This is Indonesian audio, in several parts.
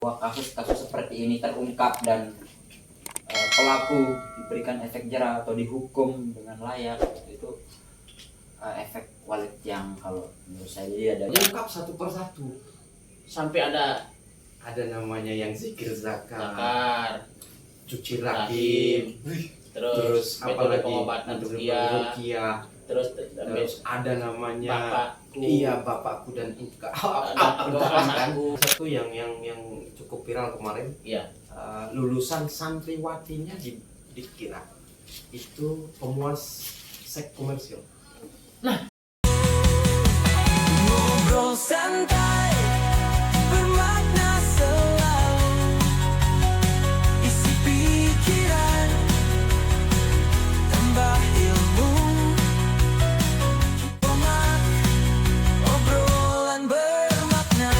bahwa kasus-kasus seperti ini terungkap dan pelaku diberikan efek jera atau dihukum dengan layak, itu efek walid yang kalau menurut saya jadi ada lengkap satu persatu sampai ada namanya yang zikir zakar, zakar, cuci rahim, terus apalagi pengobatan ruqyah, terus ada namanya bapakku dan anakku. Satu yang cukup viral kemarin, Iya. lulusan santriwatinya dikira itu pemuas seks komersil. Ngobrol santai bermakna selalu, isi pikiran tambah ilmu, Omak, obrolan bermakna.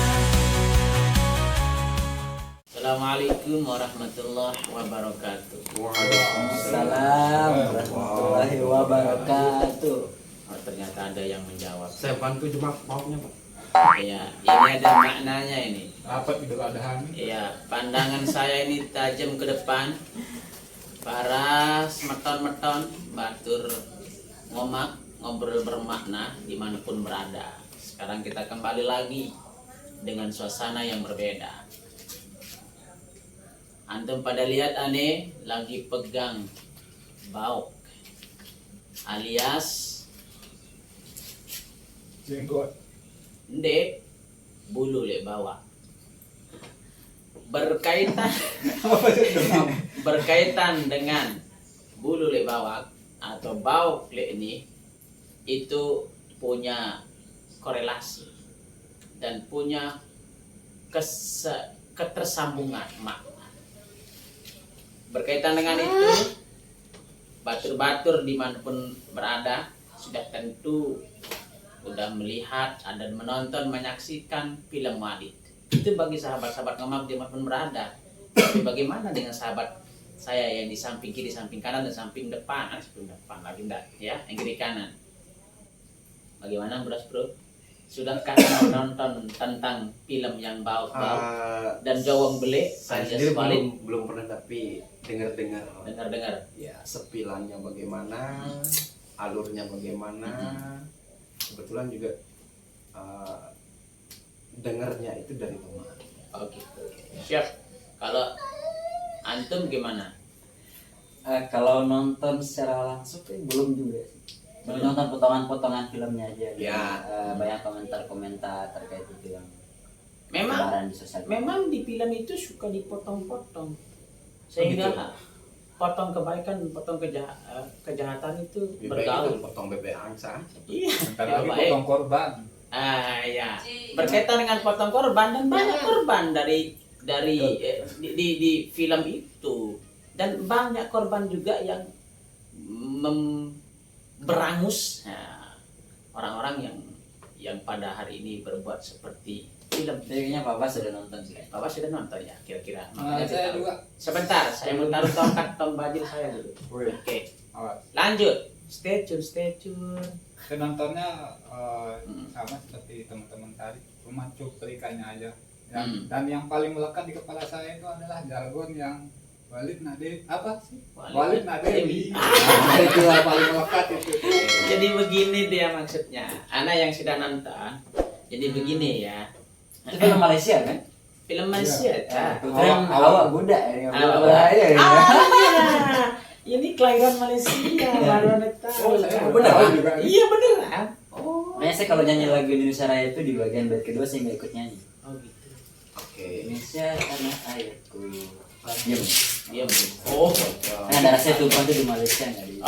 Assalamualaikum warahmatullahi wabarakatuh. Waalaikumsalam warahmatullahi wabarakatuh. Oh, ternyata ada yang menjawab. Saya bantu cuma maafnya Pak. Iya, ini ada maknanya ini. Apa itu keadaan? Iya, pandangan saya ini tajam ke depan. Paras, meton-meton, batur ngomak, ngobrol bermakna dimanapun berada. Sekarang kita kembali lagi dengan suasana yang berbeda. Antum pada lihat aneh lagi pegang bauk alias Jenggot. ndek bulu le bawah. Berkaitan dengan bulu le bawah atau bauk le ini itu punya korelasi dan punya ketersambungan makna. Berkaitan dengan itu, batur-batur dimanapun berada sudah tentu sudah melihat dan menonton, menyaksikan film Walid. Itu bagi sahabat-sahabat ngomak dimanapun berada. Tapi bagaimana dengan sahabat saya yang di samping kiri, samping kanan, dan samping depan? Samping depan lagi enggak, ya, yang kiri kanan. Bagaimana bro? Sudahkah menonton tentang film yang bau-bau dan jawang belik? Saya sendiri belum pernah, tapi dengar ya sepilannya bagaimana, alurnya bagaimana. Kebetulan juga dengarnya itu dari teman. Oh gitu. Siap. Kalau antum gimana? Kalau nonton secara langsung belum juga sih. Baru nonton potongan-potongan filmnya aja. Ya. Banyak komentar-komentar terkait itu yang Memang kebaran di sosial media. memang di film itu suka dipotong-potong sehingga potong kebaikan, potong kejahatan itu bergaul. Potong bebek angsa. Iya. Bentar Ya, lagi baik. potong korban. Ya. Berkaitan dengan potong korban dan banyak korban di film itu, dan banyak korban juga yang berangus orang-orang yang pada hari ini berbuat seperti film. Kayaknya Bapak sudah nonton sih. Bapak sudah nonton ya kira-kira? Saya ditaruh. juga. Sebentar, saya mau taruh tong bajil saya dulu. Oke. Awas. Lanjut. Stay tune. Saya nontonnya sama seperti teman-teman tadi, cuma cuplikannya aja. Dan yang paling melekat di kepala saya itu adalah jargon yang Walid Nadewi. Apa sih? Walid Nadewi. Itu yang paling melekat itu. Jadi begini dia maksudnya. Anak yang sudah nonton. Jadi begini ya. Itu film Malaysia kan? Film Malaysia. Film awak Buddha ya. Iya. Ini kelahiran Malaysia. Baru ada tahu. beneran? Iya beneran. Oh. Makanya saya kalau nyanyi lagu Indonesia Raya itu di bagian bait kedua saya nggak ikut nyanyi. Oh gitu. Oke. Indonesia tanah airku. Diam. Dia oh. Kan ada rasa tumpah itu di Malaysia nggak di.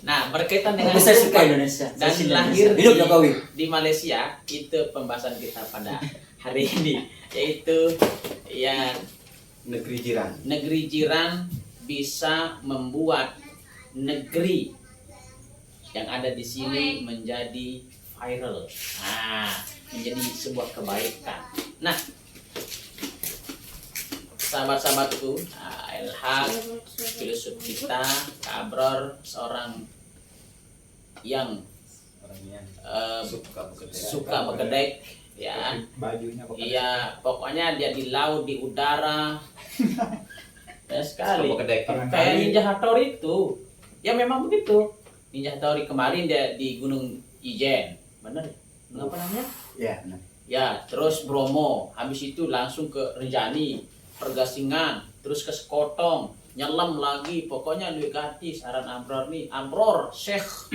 Nah, berkaitan dengan Tapi saya suka Indonesia. dan Saya lahir Indonesia. Hidup Jokowi. di Malaysia, itu pembahasan kita pada hari ini, yaitu ya Negeri jiran. negeri jiran bisa membuat negeri yang ada di sini menjadi viral, menjadi sebuah kebaikan. Nah, sahabat-sahabatku, Ilham, filsuf kita, Kak Abror, seorang yang Suka bekedek. suka bekedek Ya. Bajunya pokoknya. Iya, pokoknya dia di laut, di udara. Ya sekali. Sama kedek. Kayak Ninja Hattori itu. Ya memang begitu. Ninja Hattori kemarin dia di Gunung Ijen. Bener ya? Gunung apa namanya? Ya, benar. Ya, terus Bromo. Habis itu langsung ke Rinjani, Pergasingan, terus ke Sekotong, nyelam lagi. Pokoknya duit hati saran Amror nih. Amror, Syekh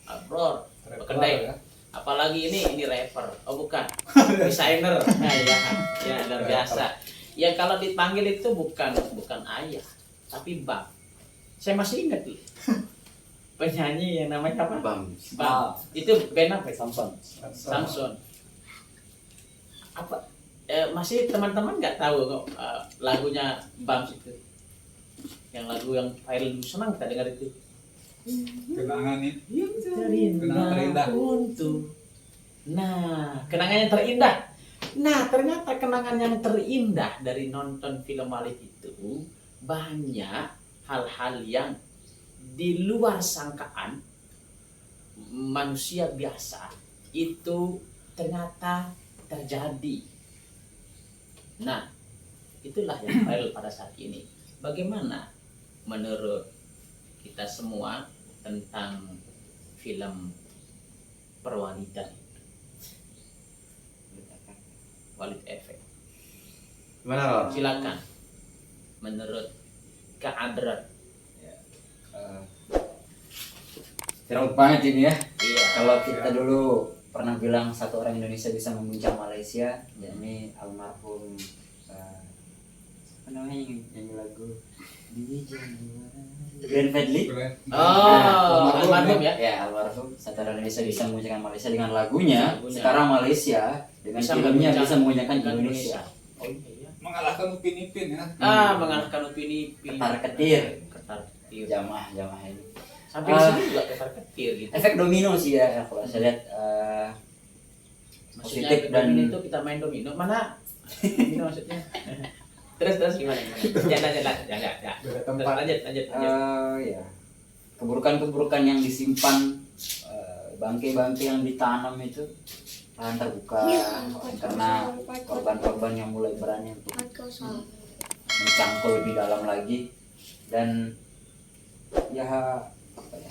Amror. Kedai. Ya. Apalagi ini rapper. Oh bukan. Desainer. Nah, ya luar biasa. Ya kalau dipanggil itu bukan ayah, tapi bang. Saya masih ingat tuh. Penyanyi yang namanya apa? Bam. Bang. Itu band apa? Samson. Samson. Apa? Masih teman-teman nggak tahu kok lagunya Bams itu? Yang lagu yang viral senang kita dengar itu. Kenangan ini. Terindah terindah. untuk. Nah, kenangan yang terindah. Nah, ternyata kenangan yang terindah dari nonton film Walid itu banyak hal-hal yang di luar sangkaan manusia biasa itu ternyata terjadi. Nah, itulah yang viral pada saat ini. Bagaimana menurut kita semua tentang film perwalidan Walid Efek? Gimana Ron? Silakan. Menurut Kak Adrat. Viral banget ini ya. Iya. Kalau kita dulu pernah bilang satu orang Indonesia bisa mengguncang Malaysia, yakni almarhum apa namanya yang nyanyi lagu di Januari, Glenn Fredly. Oh, almarhum ya. Ya, almarhum satu orang Indonesia bisa mengguncangkan Malaysia dengan lagunya. Lagunya. Sekarang Malaysia dengan Bisa filmnya mengguncang bisa mengguncangkan Indonesia. Oh iya. Mengalahkan Upin Ipin ya. Mengalahkan Upin Ipin. Ketar-ketir. Ketar-ketir. Jamaah ini. Sampai di sini juga ketar-ketir gitu. Efek domino sih ya kalau saya lihat Maksudnya positif dan domino itu kita main domino mana? Domino maksudnya. Terus gimana? Jangan. Beda Terus tempat. lanjut. ya keburukan-keburukan yang disimpan, bangkai-bangkai yang ditanam itu lahan terbuka karena korban-korban yang mulai berani untuk mencangkul lebih dalam lagi. Dan ya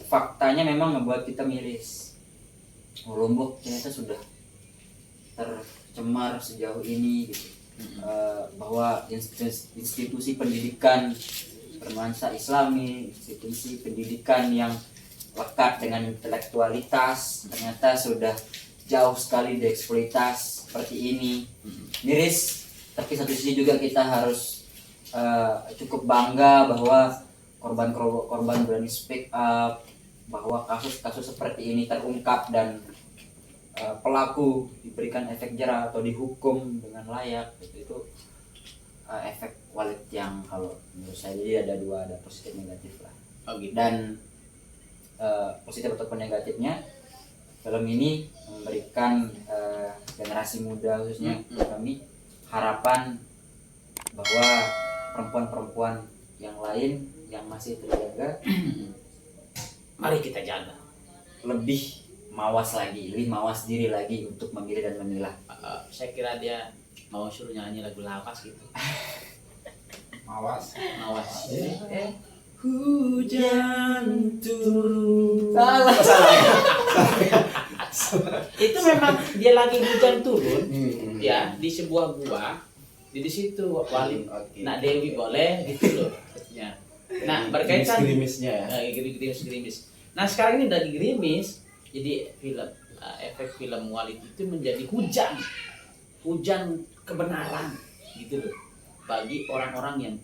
faktanya memang membuat kita miris. Lombok ternyata sudah tercemar sejauh ini gitu. Bahwa institusi pendidikan bernuansa Islami, institusi pendidikan yang lekat dengan intelektualitas ternyata sudah jauh sekali dieksploitasi seperti ini. Miris, tapi satu sisi juga kita harus cukup bangga bahwa korban berani speak up, bahwa kasus-kasus seperti ini terungkap dan pelaku diberikan efek jera atau dihukum dengan layak. Itu efek Walid yang kalau menurut saya jadi ada dua, ada positif negatif lah. Oh gitu. Dan positif ataupun negatifnya, film ini memberikan generasi muda khususnya kami harapan bahwa perempuan-perempuan yang lain yang masih terjaga Mari kita jaga. lebih mawas diri lagi untuk memilih dan memilah. Saya kira dia mau suruh nyanyi lagu lawas gitu. Mawas. Mawas. Hujan turun. Itu memang dia lagi hujan turun ya di sebuah gua. Di situ Walid nak Dewi boleh gitu loh maksudnya. Nah, berkaitan gerimisnya ya. gerimis. Nah, sekarang ini dari gerimis jadi film efek film Walid itu menjadi hujan kebenaran gitu loh bagi orang-orang yang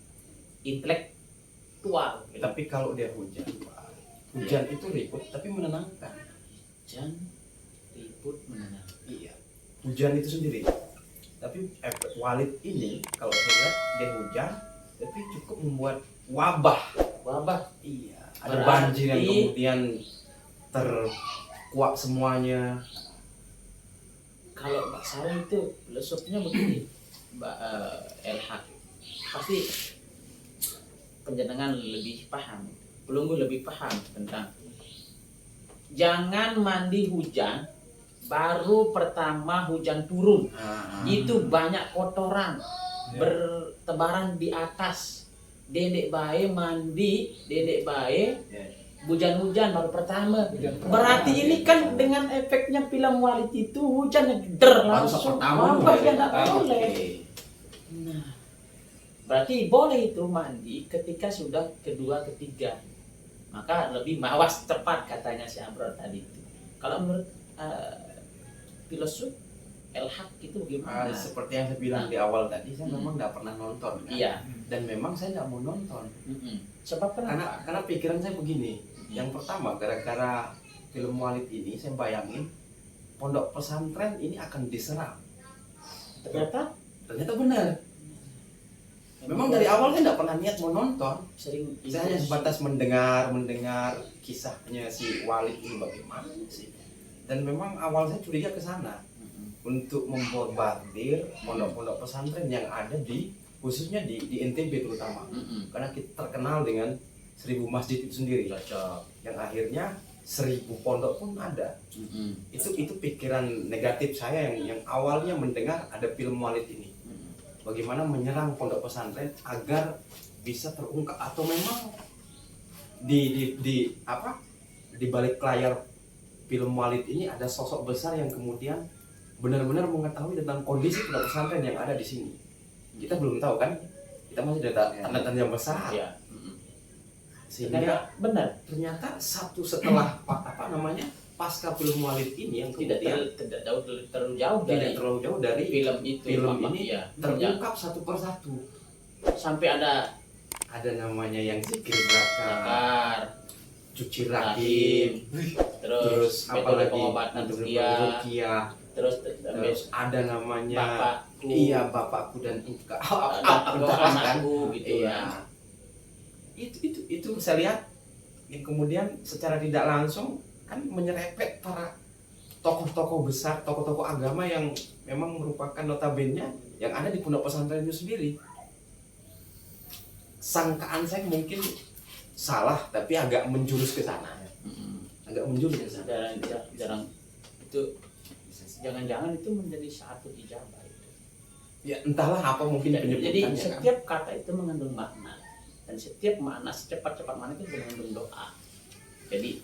intelektual gitu. Tapi kalau dia hujan itu ribut tapi menenangkan. Hujan ribut menenangkan. Iya. Hujan itu sendiri. Tapi efek Walid ini kalau saya lihat dia hujan tapi cukup membuat wabah. Iya. Ada Berarti- banjir yang kemudian terkuak semuanya. Kalau Mbak Sarah itu filosofnya begini, Mbak LH pasti penjenengan lebih paham, Pelunggu lebih paham tentang jangan mandi hujan baru pertama hujan turun, itu banyak kotoran Ya. bertebaran di atas. Dedek bae mandi, dedek bae hujan-hujan baru pertama. Hujan Berarti pertama, ini ya. kan dengan efeknya film Walid itu hujan der langsung pertama wabah dulu, yang nggak pertama. boleh. Nah, berarti boleh itu mandi ketika sudah kedua ketiga, maka lebih mawas cepat katanya si Abror tadi itu. Kalau menurut filosof El-Haq itu gimana? Seperti yang saya bilang di awal tadi, saya memang nggak pernah nonton kan? Iya. Dan memang saya nggak mau nonton Sebab kenapa? karena pikiran saya begini. Yang pertama, gara-gara film Walid ini saya bayangin pondok pesantren ini akan diserang. Ternyata Benar. Memang dari awal saya nggak pernah niat mau nonton. sering Saya hanya sebatas mendengar kisahnya si Walid ini bagaimana sih. Dan memang awal saya curiga ke sana untuk membombardir pondok-pondok pesantren yang ada khususnya di NTB terutama. Karena kita terkenal dengan 1000 masjid itu sendiri. cocok. Yang akhirnya 1000 pondok pun ada. Itu pikiran negatif saya yang awalnya mendengar ada film Walid ini. Bagaimana menyerang pondok pesantren agar bisa terungkap, atau memang di balik layar film Walid ini ada sosok besar yang kemudian benar-benar mengetahui tentang kondisi pondok pesantren yang ada di sini. Kita belum tahu kan? Kita masih ada tanda tanya besar. Iya. Sehingga Benar. ternyata satu setelah pasca film Walid ini yang Tidak kemudian terlalu jauh dari tidak terlalu jauh dari film itu. film Bapak. ini Iya. terungkap satu persatu. Sampai ada Ada namanya yang zikir zakat, bakar, cuci rahim, rahim, terus terus metode apalagi pengobatan metode ruqyah, ruqyah, terus terus ada namanya bapakku, iya bapakku dan engkau atau kan? anakku gitu Iya. ya. Itu saya lihat yang kemudian secara tidak langsung kan menyerempet para tokoh-tokoh besar, tokoh-tokoh agama yang memang merupakan notabene yang ada di pondok pesantren itu sendiri. Sangkaan saya mungkin salah, tapi agak menjurus ke sana. Agak menjurus ke sana. Jarang itu, jangan-jangan itu menjadi satu ijabah itu. Ya entahlah apa mungkin Jadi penyebutannya kan. setiap kata itu mengandung makna, dan setiap makna secepat-cepat mana itu mengandung doa. Jadi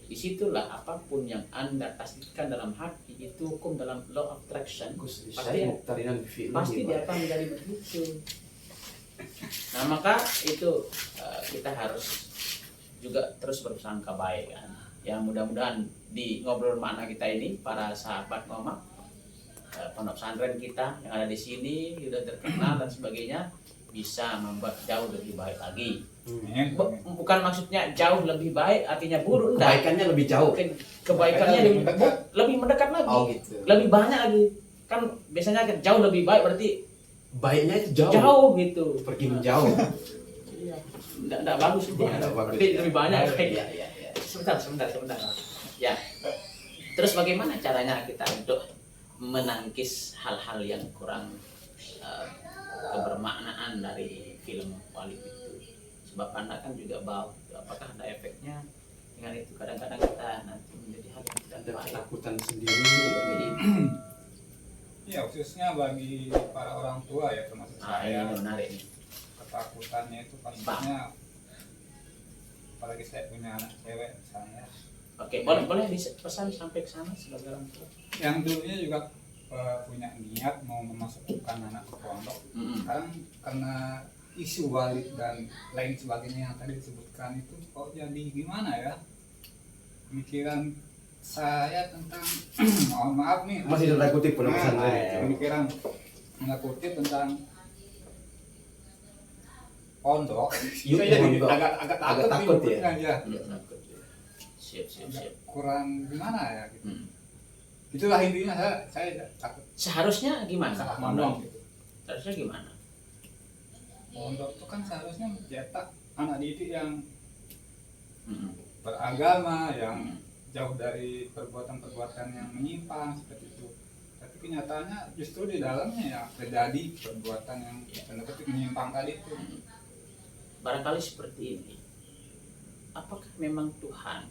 disitulah apapun yang Anda tasdikkan dalam hati itu hukum dalam law of attraction. Saya muktarinan film Pasti dia akan menjadi begitu. Nah maka itu kita harus juga terus bersangka baik kan. Yang mudah-mudahan di ngobrol makna kita ini para sahabat ngomak pondok pesantren kita yang ada di sini sudah terkenal dan sebagainya bisa membuat jauh lebih baik lagi. Bukan maksudnya jauh lebih baik artinya buruk, enggak. Kebaikannya lebih jauh. Kebaikannya lebih mendekat lagi. Oh gitu. Lebih banyak lagi. Kan biasanya jauh lebih baik berarti Baiknya itu jauh. jauh gitu. Pergi menjauh. Iya. Enggak bagus itu. Nggak bagus. Tapi lebih banyak kayak Iya, iya, iya. Sebentar. Ya. Terus bagaimana caranya kita untuk menangkis hal-hal yang kurang kebermaknaan dari film Walid itu? Sebab Anda kan juga bau. Apakah ada efeknya dengan itu? Kadang-kadang kita nanti menjadi hal yang tidak Ada baik. ketakutan sendiri. Jadi, Ya khususnya bagi para orang tua ya termasuk saya, ini menarik nih. ketakutannya itu pastinya apalagi saya punya anak cewek misalnya Oke, boleh dipesan sampai ke sana sebagai orang tua. yang dulunya juga punya niat mau memasukkan anak ke pondok. Sekarang karena isu Walid dan lain sebagainya yang tadi disebutkan itu kok jadi gimana ya pemikiran saya tentang mohon maaf nih Masih tanda kutip pondok pesantren itu. pemikiran tanda kutip tentang pondok Yuk, saya jadi pondok. agak Agak takut ya? menyebutnya, ya. Siap. Agak kurang gimana ya gitu. Hmm. Itulah intinya saya takut Seharusnya gimana? salah ngomong gitu. Seharusnya gimana? Pondok itu kan seharusnya mencetak anak didik yang Hmm. beragama, yang jauh dari perbuatan-perbuatan yang menyimpang seperti itu. Tapi kenyataannya justru di dalamnya ya terjadi perbuatan yang tanda kutip menyimpang tadi itu. Barangkali seperti ini. Apakah memang Tuhan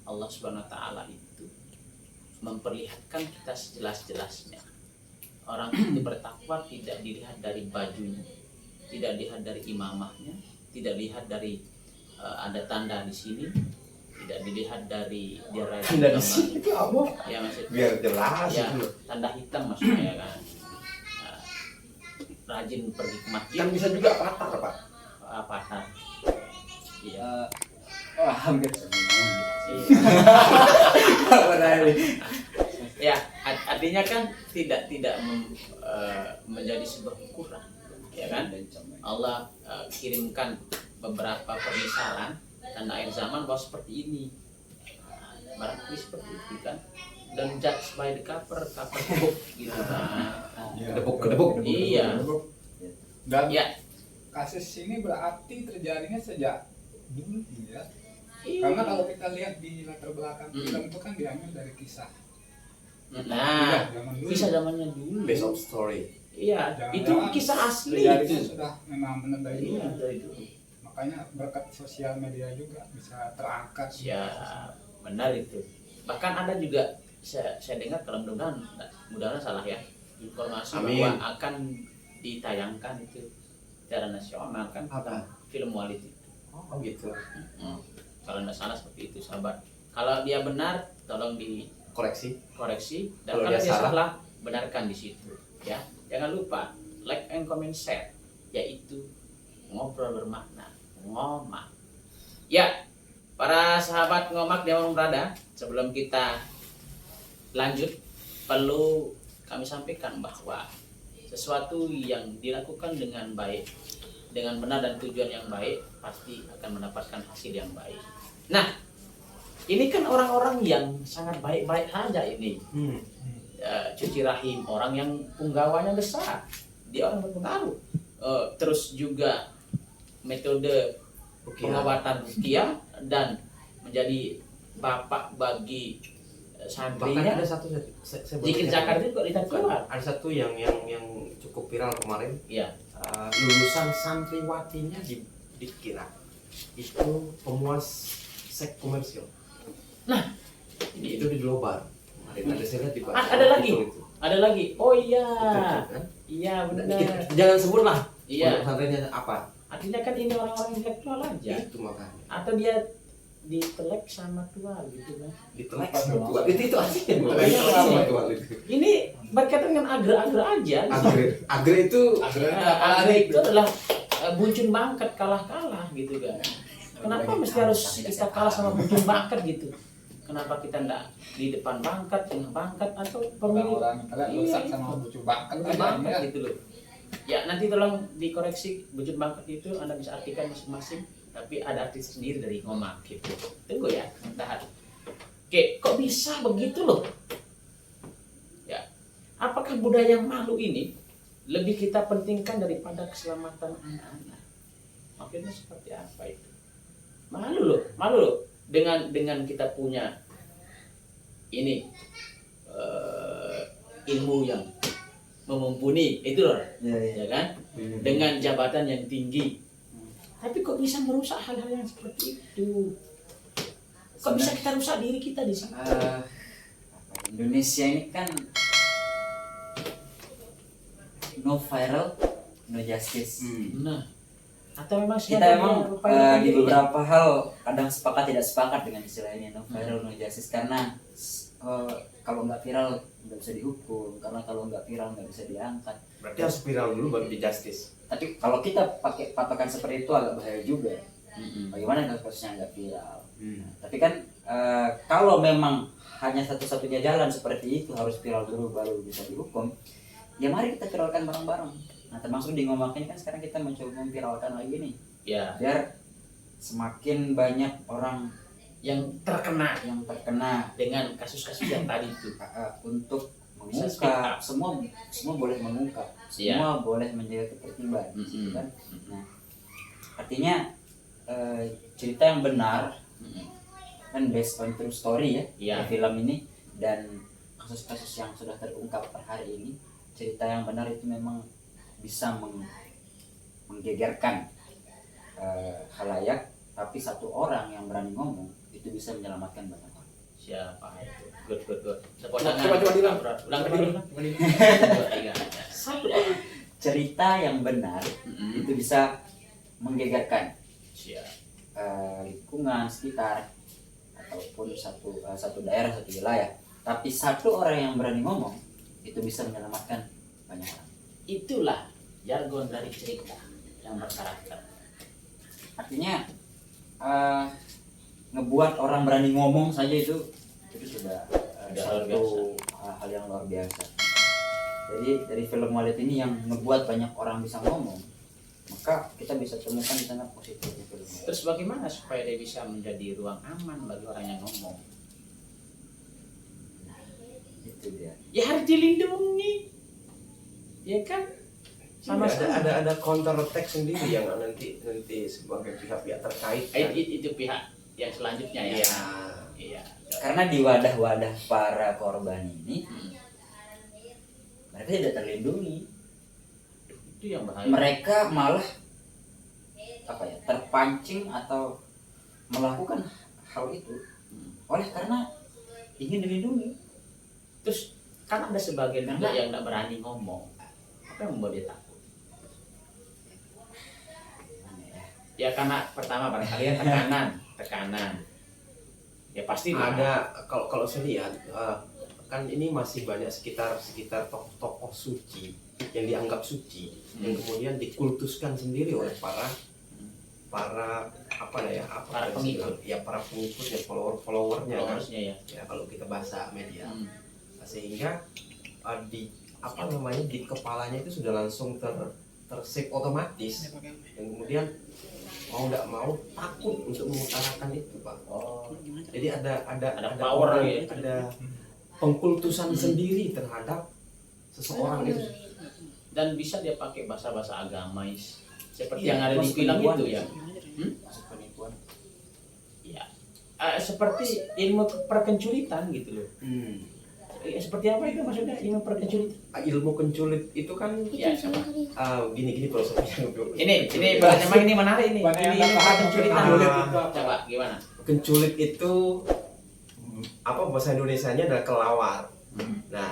Allah Subhanahu wa taala itu memperlihatkan kita sejelas-jelasnya. Orang itu bertakwa tidak dilihat dari bajunya, tidak dilihat dari imamahnya, tidak dilihat dari ada tanda di sini, tidak dilihat dari dia rajin Tanda di sama- sini itu apa? ya maksudnya Biar jelas ya, itu loh. tanda hitam maksudnya ya kan. Nah, rajin pergi ke masjid Kan bisa juga patah Pak. apa iya. Hampir semua. Iya. Berani. Ya, artinya kan tidak menjadi sebuah ukuran, ya kan? Allah kirimkan beberapa permisalan tanda akhir zaman bahwa seperti ini, barangkali seperti itu kan. Dan judge by the cover book gitu kan. Kedebuk. Iya. Dan Ya, kasus ini berarti terjadinya sejak dulu ya. iya. Karena kalau kita lihat di latar belakang film itu kan diambil dari kisah. Nah, Zaman dulu. bisa zamannya dulu. Based of story. Iya, itu Jangan-jangan kisah asli terjadinya itu. sudah memang benar dari dulu. Iya, dari dulu. Makanya berkat sosial media juga bisa terangkat. Ya, benar itu. Bahkan ada juga saya dengar kalau mudah-mudahan salah ya, informasi Amin. bahwa akan ditayangkan itu secara nasional kan Apa? tentang film Walid itu. Oh gitu. Kalau tidak salah seperti itu, sahabat. Kalau dia benar, tolong dikoreksi, Koreksi. dan Kalau kalau dia dia salah, salah, benarkan di situ. Ya, jangan lupa like and comment share, yaitu ngobrol bermakna, ngomak. Ya, para sahabat ngomak dimanapun berada, sebelum kita lanjut, perlu kami sampaikan bahwa sesuatu yang dilakukan dengan baik, dengan benar dan tujuan yang baik, pasti akan mendapatkan hasil yang baik. Nah, ini kan orang-orang yang sangat baik-baik saja ini. Cuci rahim, orang yang punggawanya besar, dia orang berpengaruh. Terus juga metode pengobatan rukiah dan menjadi bapak bagi Bahkan santrinya. ada satu saya Zikir baru zakar ingat. itu kok ditarik. Ada satu yang cukup viral kemarin. Iya. Lulusan santriwatinya dikira itu pemuas seks komersial. Nah, Itu di global. Kemarin ada saya lihat di Ada lagi? Itu. ada lagi. Oh iya. Itu, kan? Iya benar. Jangan sebut lah. Iya. Pesantrennya apa? Artinya kan ini orang-orang intelektual aja. Itu makanya. Atau dia ditelek sama tua gitu kan. Ditelek sama tua. Itu aslinya. Itu Sama asli. tua. Ini berkaitan dengan agra-agra aja. Agre itu Agra itu adalah buncun bangkat kalah-kalah gitu kan. Kenapa mesti harus kita kalah sama buncun bangkat gitu? Kenapa kita enggak di depan bangkat, tengah bangkat atau pemilik Orang kalian rusak sama bucu bangkat buncun aja bangkat ya. gitu loh. Ya nanti tolong dikoreksi buncun bangkat itu Anda bisa artikan masing-masing, tapi ada arti sendiri dari ngomak gitu. Tunggu ya, tahan. Oke, kok bisa begitu loh? Ya, apakah budaya malu ini lebih kita pentingkan daripada keselamatan anak-anak? Maksudnya seperti apa itu? Malu loh dengan kita punya ini ilmu yang memumpuni itu loh, ya kan? Dengan jabatan yang tinggi. Tapi kok bisa merusak hal-hal yang seperti itu? Kok bisa kita rusak diri kita di sini? Indonesia ini kan no viral, no justice. Nah, atau memang Kita siapa memang yang upaya di sendiri? beberapa hal kadang sepakat tidak sepakat dengan istilah ini no viral, no justice, karena kalau nggak viral nggak bisa dihukum, karena kalau nggak viral nggak bisa diangkat. berarti harus viral dulu baru di justice. Tapi kalau kita pakai patokan seperti itu agak bahaya juga. Bagaimana kalau kasusnya nggak viral? Tapi kan kalau memang hanya satu-satunya jalan seperti itu harus viral dulu baru bisa dihukum, ya mari kita viralkan bareng-bareng. Nah termasuk di Ngomak ini kan sekarang kita mencoba memviralkan lagi nih, Ya, biar semakin banyak orang yang terkena yang terkena dengan kasus-kasus yang tadi itu. untuk Bisa speak mengungkap. up. Semua boleh mengungkap, Iya. semua boleh menjaga ketertiban, gitu kan. Nah artinya cerita yang benar kan based on true story ya, Iya. film ini, dan kasus-kasus yang sudah terungkap per hari ini, cerita yang benar itu memang bisa menggegerkan halayak, tapi satu orang yang berani ngomong itu bisa menyelamatkan banyak orang. Siapa itu? Good. Tepuk tangan. Coba diulang. Ulang kembali. 1, 2, 3. Satu orang. Cerita yang benar itu bisa menggegarkan Siap. lingkungan sekitar ataupun satu daerah, satu wilayah. Tapi satu orang yang berani ngomong itu bisa menyelamatkan banyak orang. Itulah jargon dari cerita yang berkarakter. Artinya ngebuat orang berani ngomong saja itu sudah Sudah luar satu hal yang luar biasa. Jadi dari film Walid ini yang ngebuat banyak orang bisa ngomong, maka kita bisa temukan di sana positif di film. Terus bagaimana supaya dia bisa menjadi ruang aman bagi orang yang ngomong? Itu dia. Ya harus dilindungi, ya kan? Sama ada counter attack sendiri yang nanti sebagai pihak-pihak terkait kan? Itu pihak yang selanjutnya ya. Iya. Iya. Karena di wadah-wadah para korban ini mereka tidak terlindungi. Itu yang bahaya. Mereka malah terpancing atau melakukan hal itu oleh karena ingin dilindungi. Terus kan ada sebagian juga Karena- yang tidak berani ngomong. Apa yang membuat dia takut? Ya karena pertama barangkali ya tekanan. Ya pasti Ada kalau saya lihat kan ini masih banyak sekitar tokoh-tokoh suci yang dianggap suci yang kemudian dikultuskan sendiri oleh para pengikut. Ya para pengikutnya, followernya kan. followersnya ya. Ya kalau kita bahasa media. Hmm. Sehingga di kepalanya itu sudah langsung tersave otomatis dan kemudian mau tidak mau takut untuk mengutarakan itu, Pak. Oh. Jadi ada power orang, gitu. ada pengkultusan sendiri terhadap seseorang itu. Dan bisa dia pakai bahasa-bahasa agamais seperti Iya, yang ada di masuk film penipuan itu gitu. ya. Masuk penipuan. Ya. Seperti ilmu perkenculitan gitu loh. Seperti apa itu maksudnya ilmu perkenculitan? Ilmu kenculit itu kan Ya, siapa? gini filosofinya. Ini memang ini menarik ini. Banyak yang Ini nggak paham perkenculitan. kenculit itu apa. Coba gimana? Kenculit itu bahasa Indonesianya adalah kelawar. Nah,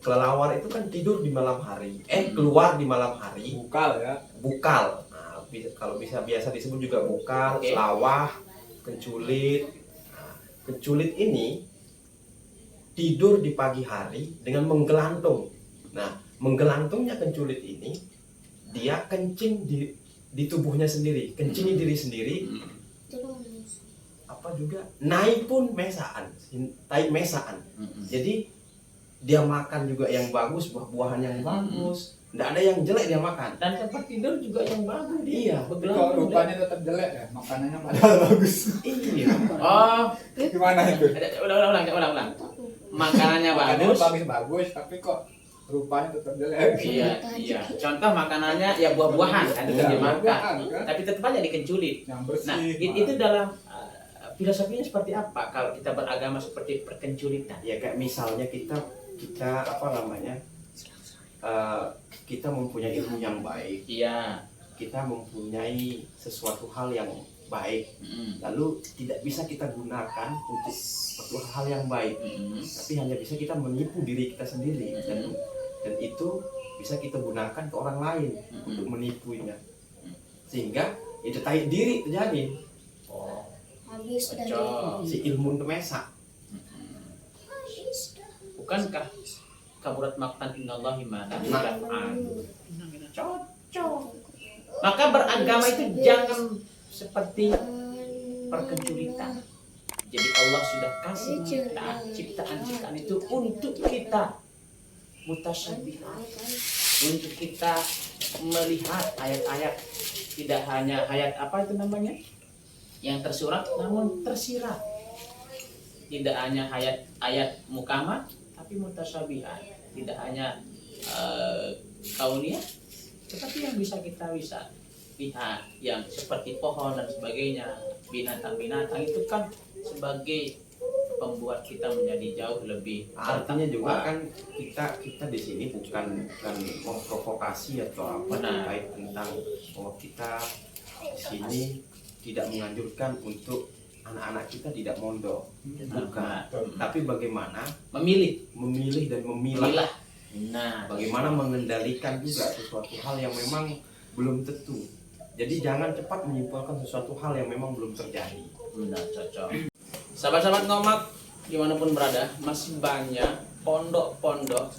kelelawar itu kan tidur di malam hari, keluar di malam hari, Bukal ya. bukal. Nah, kalau biasa disebut juga bukal, Oke. lawah, kenculit. Nah, kenculit ini tidur di pagi hari dengan menggelantung. Nah, menggelantungnya kenculit ini dia kencing di tubuhnya sendiri, kencing di diri sendiri. Juga naik pun mesaan, tai mesaan. Jadi dia makan juga yang bagus, buah-buahan yang bagus, nggak ada yang jelek dia makan. Dan tempat tidur juga yang bagus dia. Iya. Kalau rupanya tetap jelek ya, makanannya padahal bagus. Iya. Oh, Gimana itu? ulang. Makanannya Makanannya bagus. bagus, tapi kok rupanya tetap jelek. Iya. Contoh makanannya ya buah-buahan kan itu Iya, dimakan. buah-buahan, kan? Tapi tetap aja dikenculit. Yang bersih. Nah, itu dalam filosofinya seperti apa kalau kita beragama seperti perkenculitan? Ya kayak misalnya kita kita mempunyai ilmu yang baik, Iya. kita mempunyai sesuatu hal yang baik, lalu tidak bisa kita gunakan untuk suatu hal yang baik, tapi hanya bisa kita menipu diri kita sendiri dan itu bisa kita gunakan ke orang lain untuk menipunya, sehingga itu tarik diri terjadi. Oh, Habis dari cocok. Si ilmu temesa. Bukankah kaburat maktan innallahi ma la Cocok. Maka beragama itu jangan seperti perkenculitan. Jadi Allah sudah kasih kita ciptaan itu untuk kita mutasyabihat, untuk kita melihat ayat-ayat, tidak hanya ayat apa itu namanya yang tersurat namun tersirat, tidak hanya ayat mukamat tapi mutasyabihat, tidak hanya kauniyah tetapi yang bisa kita lihat yang seperti pohon dan sebagainya, binatang-binatang itu kan sebagai pembuat kita menjadi jauh lebih Artinya juga bertakwa. kan kita di sini bukan memprovokasi atau apa Benar. terkait tentang bahwa kita di sini tidak menganjurkan untuk anak-anak kita tidak mondok, bukan. Betul. Tapi bagaimana Memilih, memilih dan memilah, milah. Nah, bagaimana mengendalikan juga sesuatu hal yang memang belum tentu. Jadi jangan cepat menyimpulkan sesuatu hal yang memang belum terjadi. benar, cocok. Sahabat-sahabat Ngomak dimanapun berada, masih banyak pondok-pondok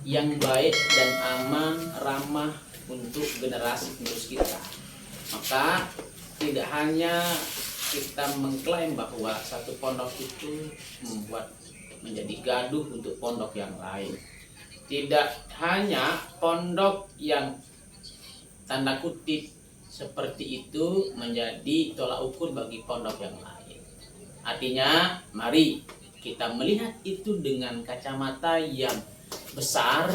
yang baik dan aman, ramah untuk generasi penerus kita. Maka tidak hanya kita mengklaim bahwa satu pondok itu membuat menjadi gaduh untuk pondok yang lain. Tidak hanya pondok yang tanda kutip seperti itu menjadi tolak ukur bagi pondok yang lain. Artinya, mari kita melihat itu dengan kacamata yang besar,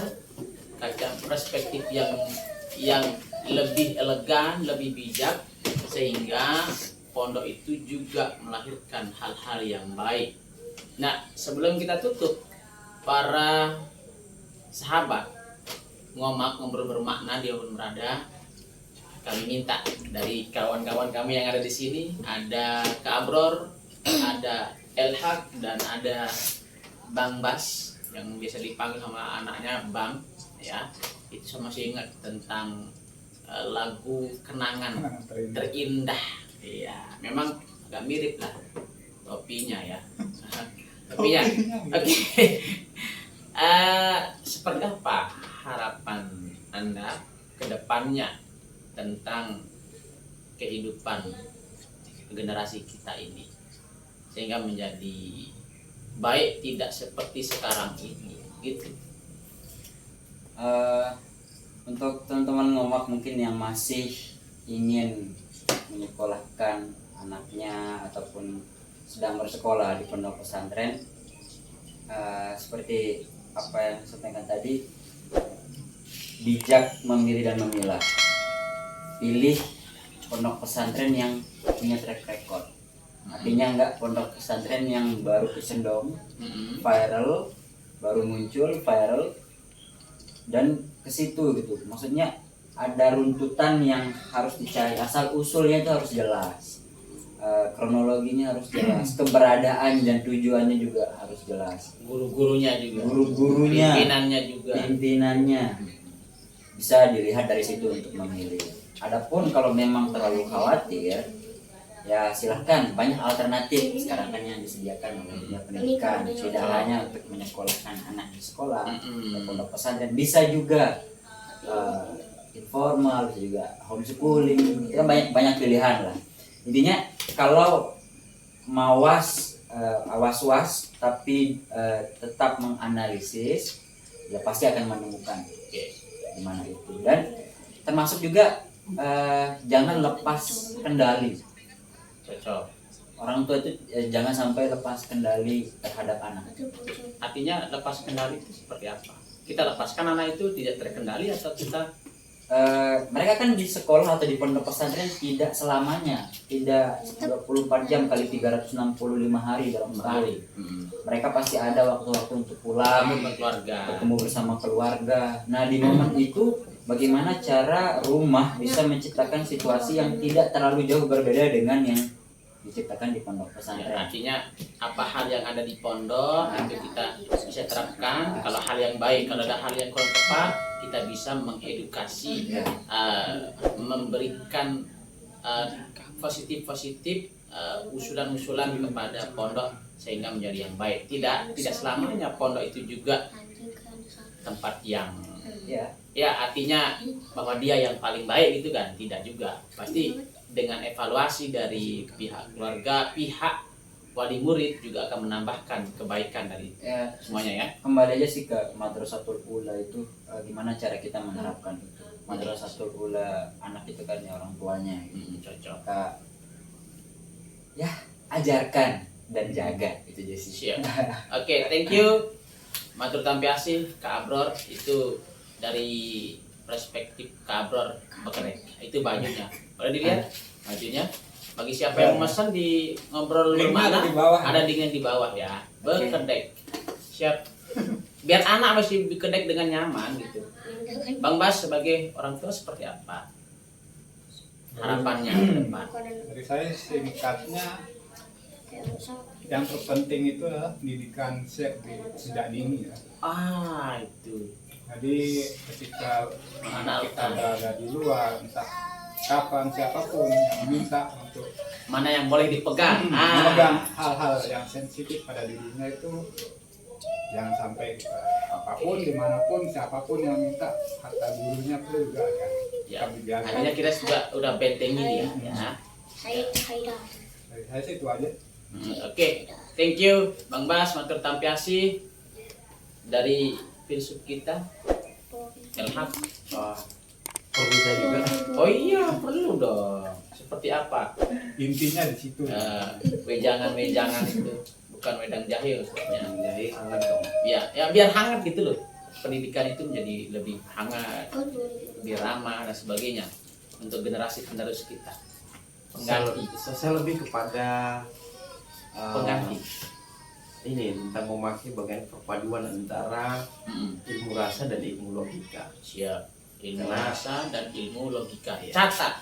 perspektif yang lebih elegan, lebih bijak, sehingga pondok itu juga melahirkan hal-hal yang baik. Nah, sebelum kita tutup, para sahabat Ngomak ngobrol bermakna di Walaupun Berada, kami minta dari kawan-kawan kami yang ada di sini, ada Kak Abror, ada Elhak, dan ada Bang Bas yang biasa dipanggil sama anaknya Bang, ya. Itu saya masih ingat tentang lagu Kenangan Terindah. Iya, memang agak mirip lah topinya ya. Topinya. Oke. Seperti apa harapan Anda ke depannya tentang kehidupan generasi kita ini sehingga menjadi baik, tidak seperti sekarang ini gitu. Untuk teman-teman Ngomak mungkin yang masih ingin menyekolahkan anaknya ataupun sedang bersekolah di pondok pesantren, seperti apa yang saya sampaikan tadi, bijak memilih dan memilah. Pilih pondok pesantren yang punya track record. Artinya enggak pondok pesantren yang baru kesendong, viral, baru muncul viral dan ke situ gitu. Maksudnya ada runtutan yang harus dicari, asal usulnya itu harus jelas, kronologinya harus jelas, keberadaan dan tujuannya juga harus jelas, Guru-gurunya juga, guru-gurunya, pimpinannya juga. bisa dilihat dari situ untuk memilih. Adapun kalau memang terlalu khawatir, ya silahkan, banyak alternatif sekarang kan yang disediakan oleh dunia pendidikan. Tidak hanya untuk menyekolahkan anak di sekolah, di pondok pesantren, bisa juga informal, bisa juga homeschooling. Itu kan banyak pilihan lah. Intinya kalau mawas, awas-was tapi tetap menganalisis, ya pasti akan menemukan di mana itu. Dan termasuk juga jangan lepas kendali. Cocok. Orang tua itu jangan sampai lepas kendali terhadap anak. Artinya lepas kendali itu seperti apa? Kita lepaskan anak itu tidak terkendali atau kita Mereka kan di sekolah atau di pondok pesantren tidak selamanya, tidak 24 jam kali 365 hari dalam sehari. Mereka pasti ada waktu-waktu untuk pulang, keluarga, ketemu bersama keluarga. Nah, di momen itu bagaimana cara rumah bisa menciptakan situasi yang tidak terlalu jauh berbeda dengan yang diciptakan di pondok pesantren. Artinya apa hal yang ada di pondok itu kita bisa terapkan. Kalau hal yang baik, kalau ada hal yang kurang tepat, kita bisa mengedukasi, memberikan positif usulan-usulan kepada pondok sehingga menjadi yang baik. Tidak selamanya pondok itu juga tempat yang ya artinya bahwa dia yang paling baik gitu kan, tidak juga. Pasti dengan evaluasi dari pihak keluarga, pihak wali murid juga akan menambahkan kebaikan dari semuanya ya. Kembali aja sih ke Madrasatul Ula itu, gimana cara kita menerapkan itu. Madrasatul Ula, anak itu kan ya orang tuanya. Cocok. Maka ya ajarkan dan jaga itu aja sih. Siap. Oke, thank you. Matur tampiasi Kak Abror, itu dari perspektif Kak Abror bekerek. Itu bajunya. Boleh dilihat bajunya. Bagi siapa yang memesan di ngobrol bermakna, ada linknya di bawah ya. Berkedek. Siap. Biar anak masih berkedek dengan nyaman gitu. Bang Bas sebagai orang tua seperti apa harapannya ke depan? Dari saya singkatnya, yang terpenting itu adalah pendidikan sejak dini ya. Itu. Jadi ketika Anak kita berada di luar, entah kapan siapapun yang minta untuk mana yang boleh dipegang. memegang hal-hal yang sensitif pada dirinya itu, jangan sampai apapun, dimanapun, siapapun yang minta, kata gurunya pun juga akan Ya. kami jaga. Akhirnya kita sudah bentengin ya. Dari saya sih itu aja. Oke, thank you Bang Bas, matur tampiasi dari filsuf kita Elham. Perlu saya juga. Oh iya, perlu dong. Seperti apa? Intinya di situ. Wejangan-wejangan itu bukan wedang jahe maksudnya. Jadi hangat dong. Ya biar hangat gitu loh. Pendidikan itu menjadi lebih hangat, lebih ramah dan sebagainya untuk generasi penerus kita. Pengganti. Saya lebih kepada Pengganti. ini tentang memakai bagian perpaduan antara ilmu rasa dan ilmu logika. Siap. Ilmu Karena- rasa dan ilmu logika. Iya. Catat.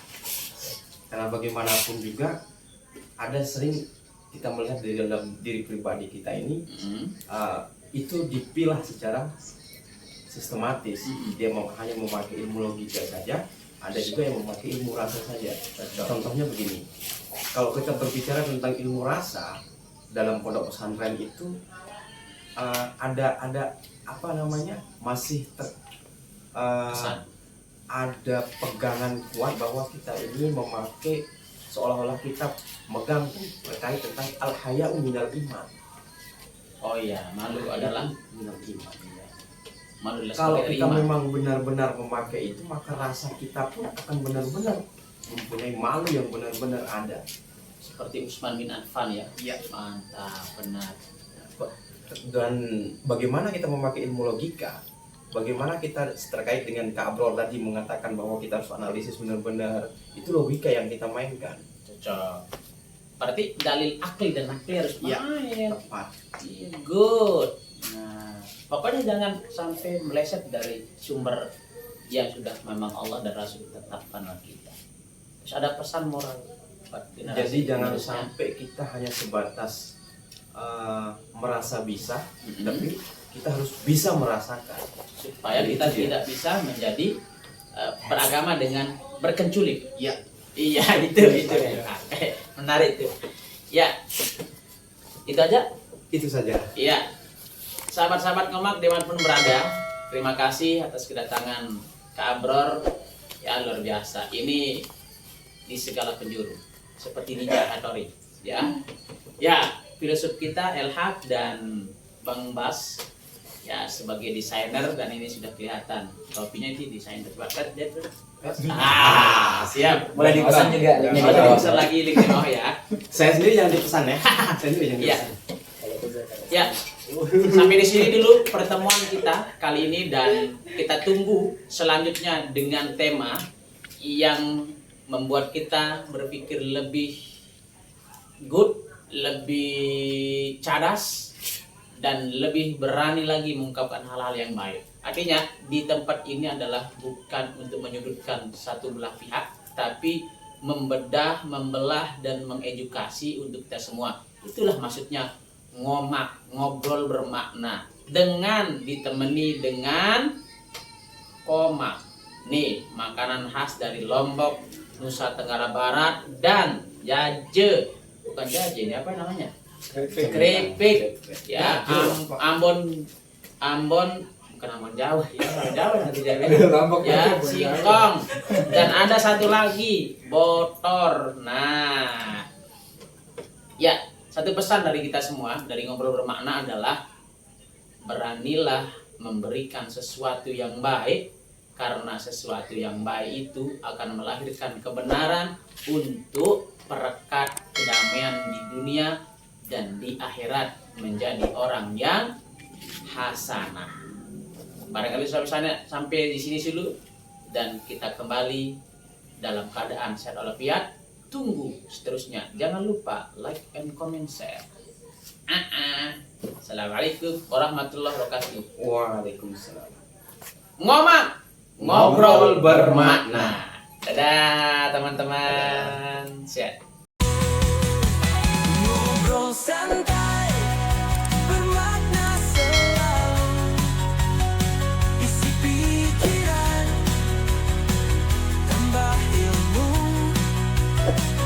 Karena bagaimanapun juga ada sering kita melihat di dalam diri pribadi kita ini itu dipilah secara sistematis. Dia hanya memakai ilmu logika saja, ada juga yang memakai ilmu rasa saja. Contohnya begini, kalau kita berbicara tentang ilmu rasa dalam pondok pesantren itu ada apa namanya, masih Pesan. ada pegangan kuat bahwa kita ini memakai seolah-olah kita megang terkait tentang al-haya'u minal iman. Oh iya, malu adalah Minal iman. malu adalah Kalau sebagai kita iman. memang benar-benar memakai itu, maka rasa kita pun akan benar-benar mempunyai malu yang benar-benar ada. Seperti Utsman bin Affan ya. Iya. Mantap, benar. Dan bagaimana kita memakai ilmu logika? Bagaimana kita terkait dengan Kak Abrol tadi mengatakan bahwa kita harus analisis benar-benar, itu logika yang kita mainkan. Cocok. Berarti dalil akli dan nakli harus Iya. main. Tepat. Iya, good. Nah, pokoknya jangan sampai meleset dari sumber yang sudah memang Allah dan Rasul tetapkan bagi kita. Terus ada pesan moral buat generasi Jadi jangan penerusnya. sampai kita hanya sebatas merasa bisa, tapi kita harus bisa merasakan. supaya kita Itu dia. tidak bisa menjadi beragama dengan berkenculik. Iya. Iya, itu. Menarik tuh. Ya. Itu aja. Itu saja. Iya. Sahabat-sahabat Ngomak dimanapun berada, terima kasih atas kedatangan Kak Abror. Ya, luar biasa. Ini di segala penjuru. Seperti Ninja Hattori. Ya. Ya, filosof kita Elhak dan Bang Bas ya sebagai desainer, dan ini sudah kelihatan topinya itu desainer bakat dia tuh. Siap. Boleh dipesan juga linknya di Boleh bawah. dipesan lagi link di bawah ya. Saya sendiri jangan dipesan ya. Saya sendiri jangan Iya. dipesan. Ya, sampai di sini dulu pertemuan kita kali ini, dan kita tunggu selanjutnya dengan tema yang membuat kita berpikir lebih good, lebih cerdas, dan lebih berani lagi mengungkapkan hal-hal yang baik. Artinya di tempat ini adalah bukan untuk menyudutkan satu belah pihak, tapi membedah, membelah, dan mengedukasi untuk kita semua. Itulah maksudnya ngomak, ngobrol bermakna, dengan ditemani dengan koma. Nih, makanan khas dari Lombok, Nusa Tenggara Barat, dan jaje. Bukan jaje, ini apa namanya? Keripik. Ya, Ambon, bukan Ambon Jawa, ya Ambon Jawa nanti Lombok ya, aja, singkong. Dan ada satu lagi, botor. Nah, ya, satu pesan dari kita semua dari Ngobrol Bermakna adalah beranilah memberikan sesuatu yang baik, karena sesuatu yang baik itu akan melahirkan kebenaran untuk perekat kedamaian di dunia dan di akhirat, menjadi orang yang hasanah. Barangkali sampai di sini dulu, dan kita kembali dalam keadaan sehat walafiat. Tunggu seterusnya. Jangan lupa like and comment, share. Assalamualaikum warahmatullahi wabarakatuh. Waalaikumsalam. Ngomak, ngobrol bermakna. Dadah teman-teman. Sehat. Ngobrol Bermakna